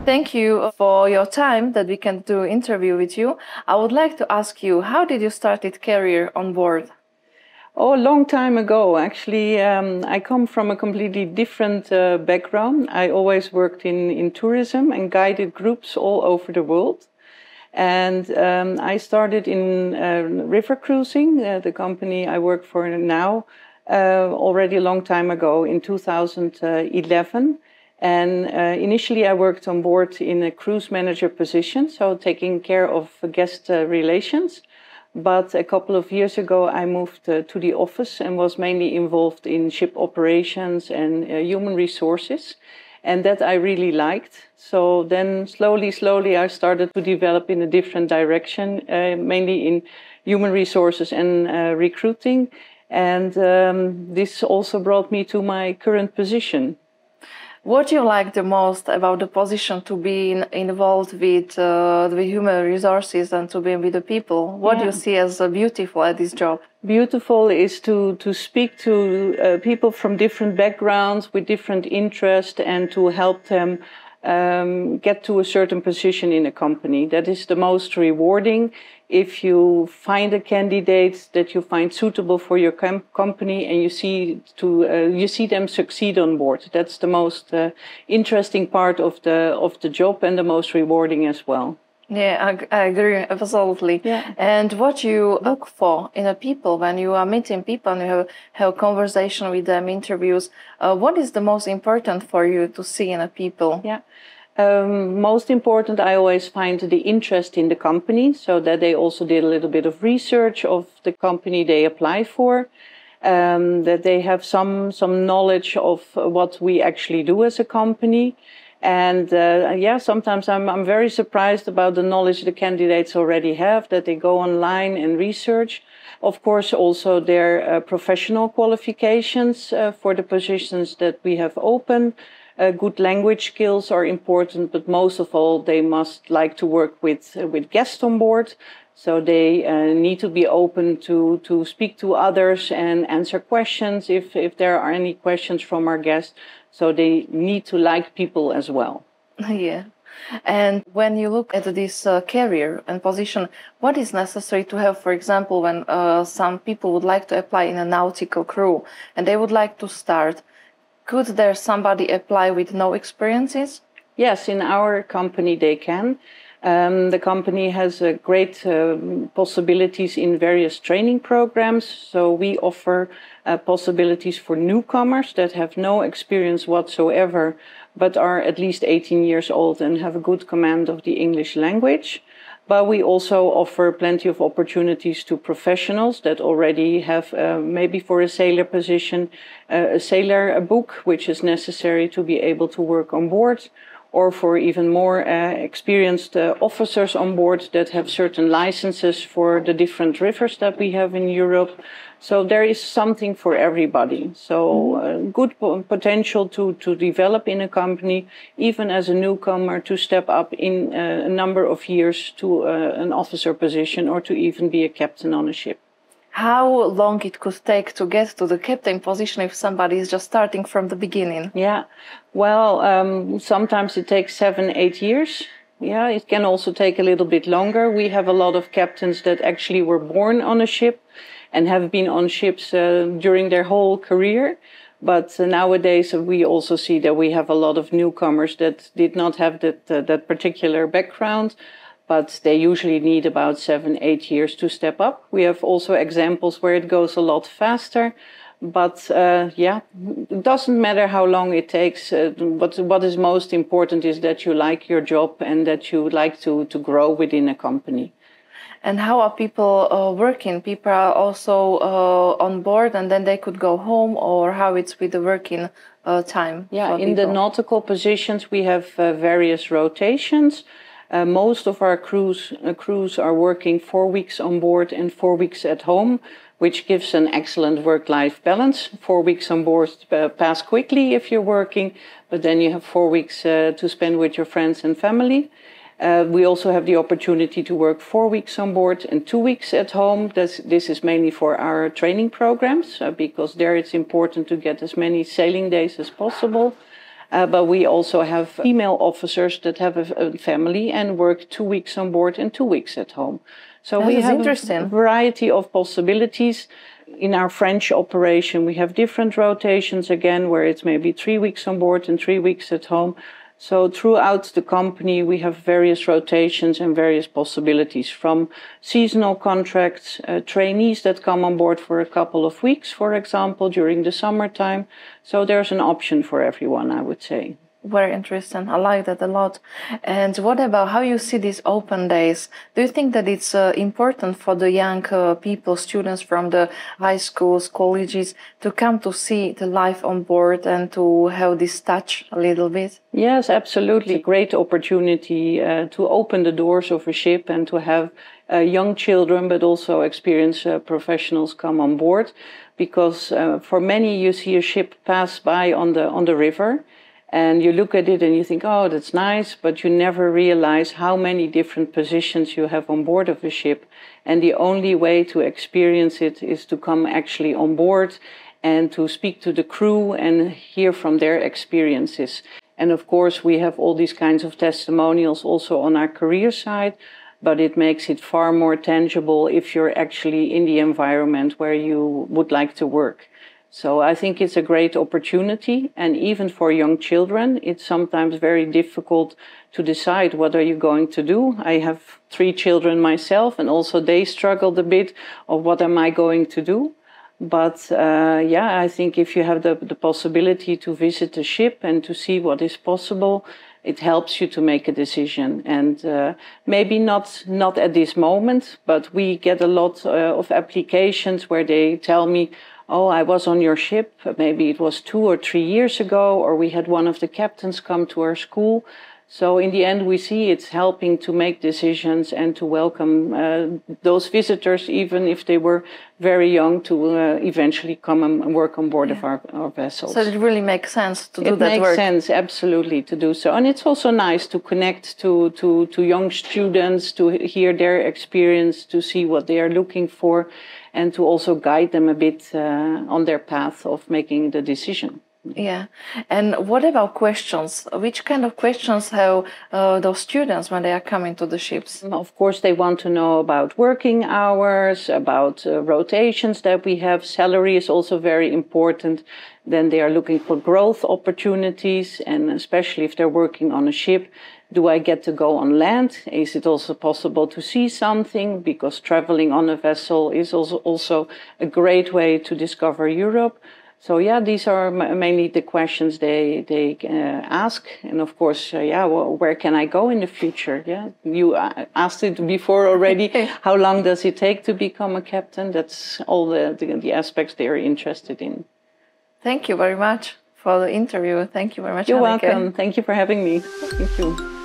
Thank you for your time that we can do interview with you. I would like to ask you, how did you start your career on board? Oh, a long time ago, actually. I come from a completely different background. I always worked in tourism and guided groups all over the world. And I started in river cruising, the company I work for now, already a long time ago in 2011. And initially I worked on board in a cruise manager position, so taking care of guest relations. But a couple of years ago, I moved to the office and was mainly involved in ship operations and human resources. And that I really liked. So then slowly, I started to develop in a different direction, mainly in human resources and recruiting. And this also brought me to my current position. What do you like the most about the position to be involved with human resources and to be with the people? What do you see as beautiful at this job? Beautiful is to speak to people from different backgrounds with different interests and to help them get to a certain position in a company. That is the most rewarding. If you find a candidate that you find suitable for your company and you see them succeed on board, that's the most interesting part of the job and the most rewarding as well. Yeah, I agree, absolutely. Yeah. And what you look for in a people when you are meeting people and you have a conversation with them, interviews, what is the most important for you to see in a people? Yeah. Most important, I always find the interest in the company, so that they also did a little bit of research of the company they apply for, that they have some knowledge of what we actually do as a company. And sometimes I'm very surprised about the knowledge the candidates already have, that they go online and research. Of course, also their professional qualifications for the positions that we have open. Good language skills are important, but most of all, they must like to work with guests on board. So they need to be open to speak to others and answer questions if there are any questions from our guests. So they need to like people as well. Yeah. And when you look at this career and position, what is necessary to have, for example, when some people would like to apply in a nautical crew and they would like to start? Could there somebody apply with no experiences? Yes, in our company they can. The company has great possibilities in various training programs. So we offer possibilities for newcomers that have no experience whatsoever, but are at least 18 years old and have a good command of the English language. But we also offer plenty of opportunities to professionals that already have, maybe for a sailor position, a sailor book, which is necessary to be able to work on board, or for even more experienced officers on board that have certain licenses for the different rivers that we have in Europe. So there is something for everybody. So good potential to develop in a company, even as a newcomer, to step up in a number of years to an officer position or to even be a captain on a ship. How long it could take to get to the captain position if somebody is just starting from the beginning? Yeah, well, sometimes it takes 7-8 years. Yeah, it can also take a little bit longer. We have a lot of captains that actually were born on a ship and have been on ships during their whole career. But nowadays we also see that we have a lot of newcomers that did not have that particular background, but they usually need about 7-8 years to step up. We have also examples where it goes a lot faster. But it doesn't matter how long it takes. What is most important is that you like your job and that you like to grow within a company. And how are people working? People are also on board and then they could go home, or how it's with the working time? Yeah, in the nautical positions we have various rotations. Most of our crews are working 4 weeks on board and 4 weeks at home, which gives an excellent work-life balance. 4 weeks on board pass quickly if you're working, but then you have 4 weeks to spend with your friends and family. We also have the opportunity to work 4 weeks on board and 2 weeks at home. This is mainly for our training programs, because there it's important to get as many sailing days as possible. But we also have female officers that have a family and work 2 weeks on board and 2 weeks at home. So we have a variety of possibilities. In our French operation, we have different rotations again, where it's maybe 3 weeks on board and 3 weeks at home. So throughout the company, we have various rotations and various possibilities, from seasonal contracts, trainees that come on board for a couple of weeks, for example, during the summertime. So there's an option for everyone, I would say. Very interesting. I like that a lot. And what about how you see these open days? Do you think that it's important for the young people, students from the high schools, colleges, to come to see the life on board and to have this touch a little bit? Yes, absolutely. A great opportunity to open the doors of a ship and to have young children, but also experienced professionals come on board. Because for many, you see a ship pass by on the river. And you look at it and you think, oh, that's nice, but you never realize how many different positions you have on board of a ship. And the only way to experience it is to come actually on board and to speak to the crew and hear from their experiences. And of course, we have all these kinds of testimonials also on our career side, but it makes it far more tangible if you're actually in the environment where you would like to work. So I think it's a great opportunity, and even for young children, it's sometimes very difficult to decide what are you going to do. I have 3 children myself, and also they struggled a bit of what am I going to do. But yeah, I think if you have the possibility to visit a ship and to see what is possible, it helps you to make a decision. And maybe not at this moment, but we get a lot of applications where they tell me, oh, I was on your ship, maybe it was 2 or 3 years ago, or we had one of the captains come to our school. So in the end, we see it's helping to make decisions and to welcome those visitors, even if they were very young, to eventually come and work on board of our vessels. So it really makes sense to do that work. It makes sense, absolutely, to do so. And it's also nice to connect to young students, to hear their experience, to see what they are looking for, and to also guide them a bit on their path of making the decision. Yeah. And what about questions? Which kind of questions have those students when they are coming to the ships? Of course, they want to know about working hours, about rotations that we have. Salary is also very important. Then they are looking for growth opportunities, and especially if they're working on a ship, do I get to go on land? Is it also possible to see something? Because traveling on a vessel is also a great way to discover Europe. So yeah, these are mainly the questions they ask. And of course, well, where can I go in the future? Yeah, you asked it before already. How long does it take to become a captain? That's all the aspects they are interested in. Thank you very much for the interview. Thank you very much, You're Hanneke. welcome. Thank you for having me. Thank you.